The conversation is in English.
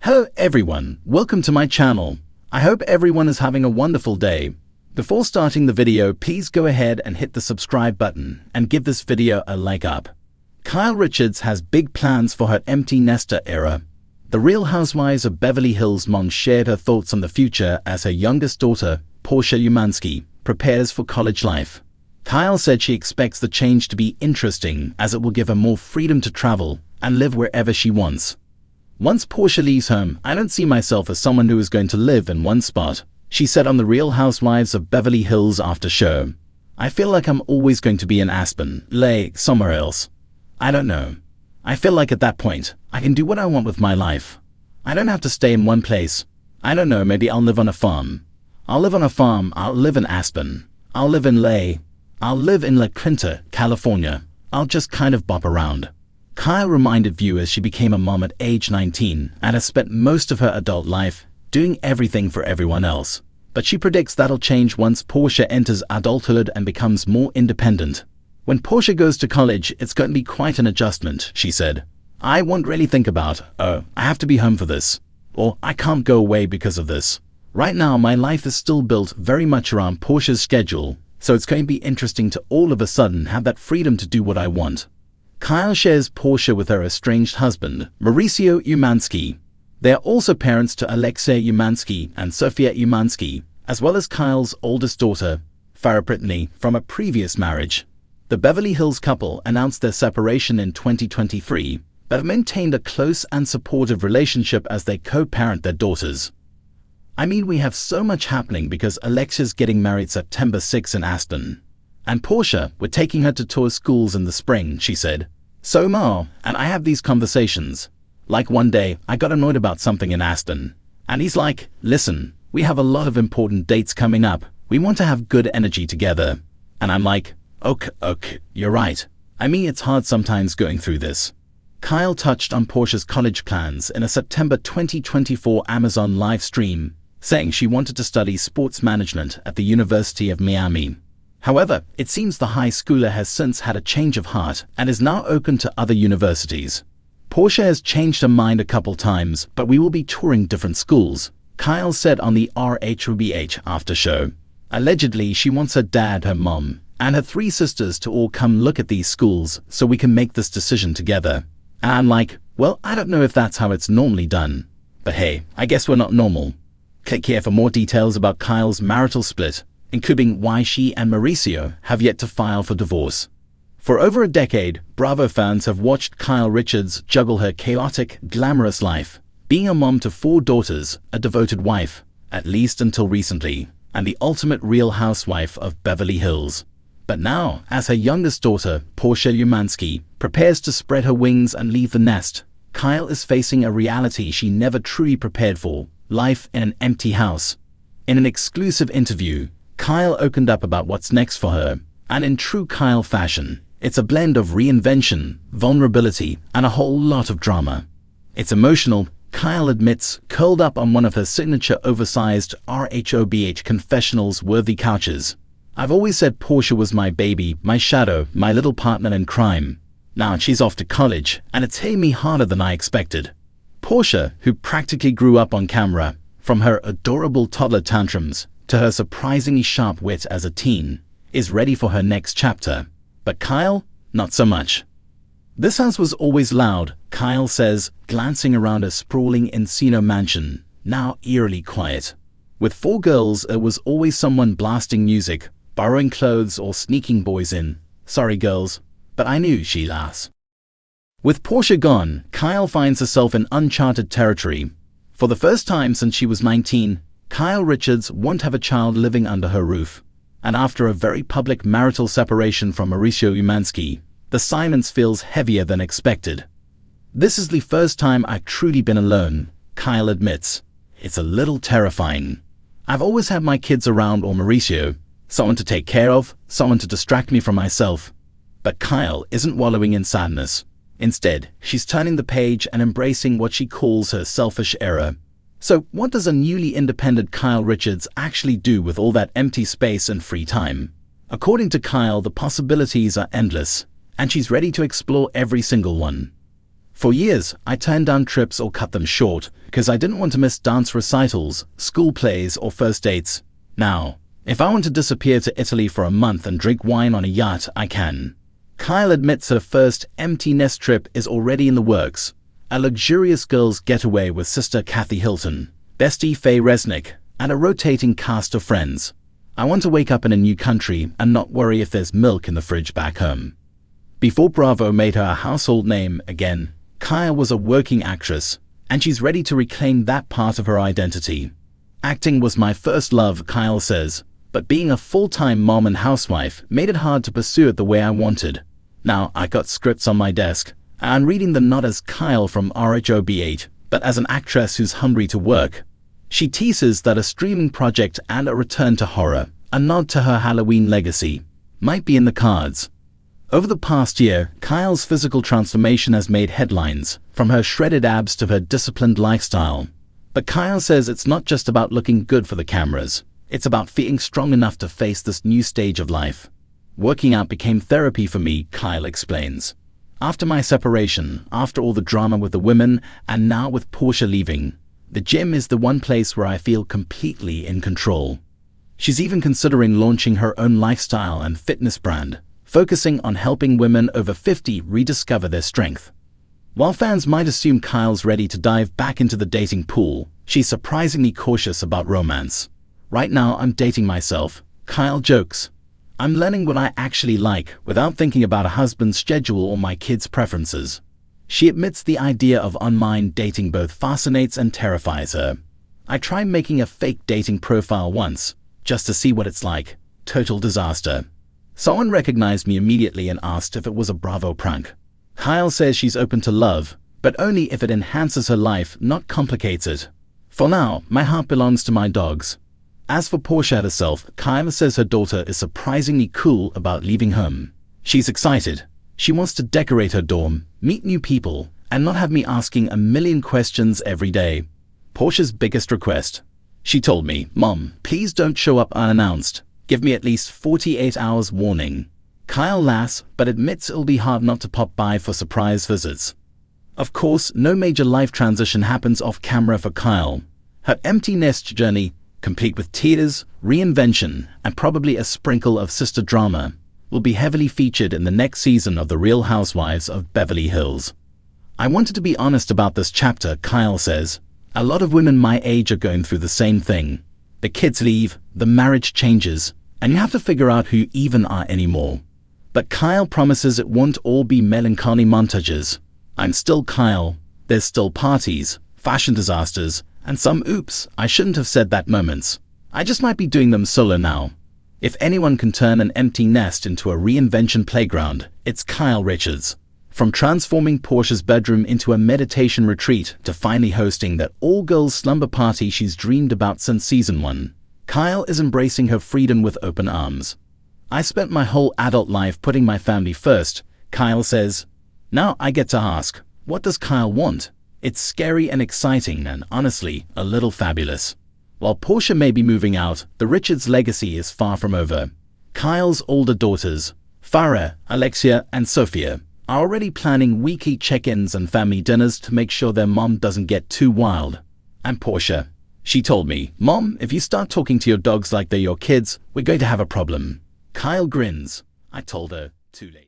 Hello everyone, welcome to my channel. I hope everyone is having a wonderful day. Before starting the video, please go ahead and hit the subscribe button and give this video a like up. Kyle Richards has big plans for her empty nester era. The Real Housewives of Beverly Hills mom shared her thoughts on the future as her youngest daughter, Porsche Umansky, prepares for college life. Kyle said she expects the change to be interesting as it will give her more freedom to travel and live wherever she wants. Once Porsche leaves home, I don't see myself as someone who is going to live in one spot, she said on the Real Housewives of Beverly Hills after show. I feel like I'm always going to be in Aspen, somewhere else. I don't know. I feel like at that point, I can do what I want with my life. I don't have to stay in one place. I don't know, maybe I'll live on a farm. I'll live on a farm, I'll live in Aspen. I'll live in La Quinta, California. I'll just kind of bop around. Kyle reminded viewers she became a mom at age 19 and has spent most of her adult life doing everything for everyone else. But she predicts that'll change once Porsche enters adulthood and becomes more independent. When Porsche goes to college, it's going to be quite an adjustment, she said. I won't really think about, oh, I have to be home for this, or I can't go away because of this. Right now, my life is still built very much around Porsche's schedule, so it's going to be interesting to all of a sudden have that freedom to do what I want. Kyle shares Porsche with her estranged husband, Mauricio Umansky. They are also parents to Alexei Umansky and Sofia Umansky, as well as Kyle's oldest daughter, Farah Brittany, from a previous marriage. The Beverly Hills couple announced their separation in 2023, but have maintained a close and supportive relationship as they co-parent their daughters. I mean, we have so much happening because Alexia's getting married September 6 in Aspen. And Porsche, we're taking her to tour schools in the spring, she said. So Ma and I have these conversations. Like one day, I got annoyed about something in Aspen. And he's like, listen, we have a lot of important dates coming up. We want to have good energy together. And I'm like, okay, you're right. I mean, it's hard sometimes going through this. Kyle touched on Porsche's college plans in a September 2024 Amazon live stream, saying she wanted to study sports management at the University of Miami. However, it seems the high schooler has since had a change of heart and is now open to other universities. Porsche has changed her mind a couple times, but we will be touring different schools, Kyle said on the RHOBH after show. Allegedly, she wants her dad, her mom, and her 3 sisters to all come look at these schools so we can make this decision together. And I'm like, well, I don't know if that's how it's normally done. But hey, I guess we're not normal. Click here for more details about Kyle's marital split, including why she and Mauricio have yet to file for divorce. For over a decade, Bravo fans have watched Kyle Richards juggle her chaotic, glamorous life, being a mom to 4 daughters, a devoted wife, at least until recently, and the ultimate Real Housewife of Beverly Hills. But now, as her youngest daughter, Porsche Umansky, prepares to spread her wings and leave the nest, Kyle is facing a reality she never truly prepared for: life in an empty house. In an exclusive interview, Kyle opened up about what's next for her, and in true Kyle fashion, it's a blend of reinvention, vulnerability, and a whole lot of drama. It's emotional, Kyle admits, curled up on one of her signature oversized RHOBH confessionals-worthy couches. I've always said Porsche was my baby, my shadow, my little partner in crime. Now she's off to college, and it's hitting me harder than I expected. Porsche, who practically grew up on camera, from her adorable toddler tantrums to her surprisingly sharp wit as a teen, is ready for her next chapter. But Kyle, not so much. This house was always loud, Kyle says, glancing around a sprawling Encino mansion, now eerily quiet. With 4 girls, there was always someone blasting music, borrowing clothes or sneaking boys in. Sorry girls, but I knew, she laughs. With Porsche gone, Kyle finds herself in uncharted territory. For the first time since she was 19, Kyle Richards won't have a child living under her roof. And after a very public marital separation from Mauricio Umansky, the silence feels heavier than expected. This is the first time I've truly been alone, Kyle admits. It's a little terrifying. I've always had my kids around or Mauricio, someone to take care of, someone to distract me from myself. But Kyle isn't wallowing in sadness. Instead, she's turning the page and embracing what she calls her selfish era. So what does a newly independent Kyle Richards actually do with all that empty space and free time? According to Kyle, the possibilities are endless, and she's ready to explore every single one. For years, I turned down trips or cut them short because I didn't want to miss dance recitals, school plays, or first dates. Now, if I want to disappear to Italy for a month and drink wine on a yacht, I can. Kyle admits her first empty nest trip is already in the works. A luxurious girls' getaway with sister Kathy Hilton, bestie Faye Resnick, and a rotating cast of friends. I want to wake up in a new country and not worry if there's milk in the fridge back home. Before Bravo made her a household name again, Kyle was a working actress, and she's ready to reclaim that part of her identity. Acting was my first love, Kyle says, but being a full-time mom and housewife made it hard to pursue it the way I wanted. Now I got scripts on my desk, and I'm reading them not as Kyle from RHOBH, but as an actress who's hungry to work. She teases that a streaming project and a return to horror, a nod to her Halloween legacy, might be in the cards. Over the past year, Kyle's physical transformation has made headlines, from her shredded abs to her disciplined lifestyle. But Kyle says it's not just about looking good for the cameras. It's about feeling strong enough to face this new stage of life. Working out became therapy for me, Kyle explains. After my separation, after all the drama with the women, and now with Porsche leaving, the gym is the one place where I feel completely in control. She's even considering launching her own lifestyle and fitness brand, focusing on helping women over 50 rediscover their strength. While fans might assume Kyle's ready to dive back into the dating pool, she's surprisingly cautious about romance. Right now, I'm dating myself, Kyle jokes. I'm learning what I actually like without thinking about a husband's schedule or my kids' preferences. She admits the idea of online dating both fascinates and terrifies her. I tried making a fake dating profile once, just to see what it's like. Total disaster. Someone recognized me immediately and asked if it was a Bravo prank. Kyle says she's open to love, but only if it enhances her life, not complicates it. For now, my heart belongs to my dogs. As for Porsche herself, Kyle says her daughter is surprisingly cool about leaving home. She's excited. She wants to decorate her dorm, meet new people, and not have me asking a million questions every day. Porsche's biggest request. She told me, "Mom, please don't show up unannounced. Give me at least 48 hours warning." Kyle laughs, but admits it'll be hard not to pop by for surprise visits. Of course, no major life transition happens off camera for Kyle. Her empty nest journey, complete with tears, reinvention, and probably a sprinkle of sister drama, will be heavily featured in the next season of The Real Housewives of Beverly Hills. I wanted to be honest about this chapter, Kyle says. A lot of women my age are going through the same thing. The kids leave, the marriage changes, and you have to figure out who you even are anymore. But Kyle promises it won't all be melancholy montages. I'm still Kyle. There's still parties, fashion disasters, and some oops, I shouldn't have said that moments. I just might be doing them solo now. If anyone can turn an empty nest into a reinvention playground, it's Kyle Richards. From transforming Porsche's bedroom into a meditation retreat to finally hosting that all-girls slumber party she's dreamed about since season 1, Kyle is embracing her freedom with open arms. I spent my whole adult life putting my family first, Kyle says. Now I get to ask, what does Kyle want? It's scary and exciting and, honestly, a little fabulous. While Porsche may be moving out, the Richards legacy is far from over. Kyle's older daughters, Farah, Alexia, and Sophia, are already planning weekly check-ins and family dinners to make sure their mom doesn't get too wild. And Porsche, she told me, "Mom, if you start talking to your dogs like they're your kids, we're going to have a problem." Kyle grins. I told her, too late.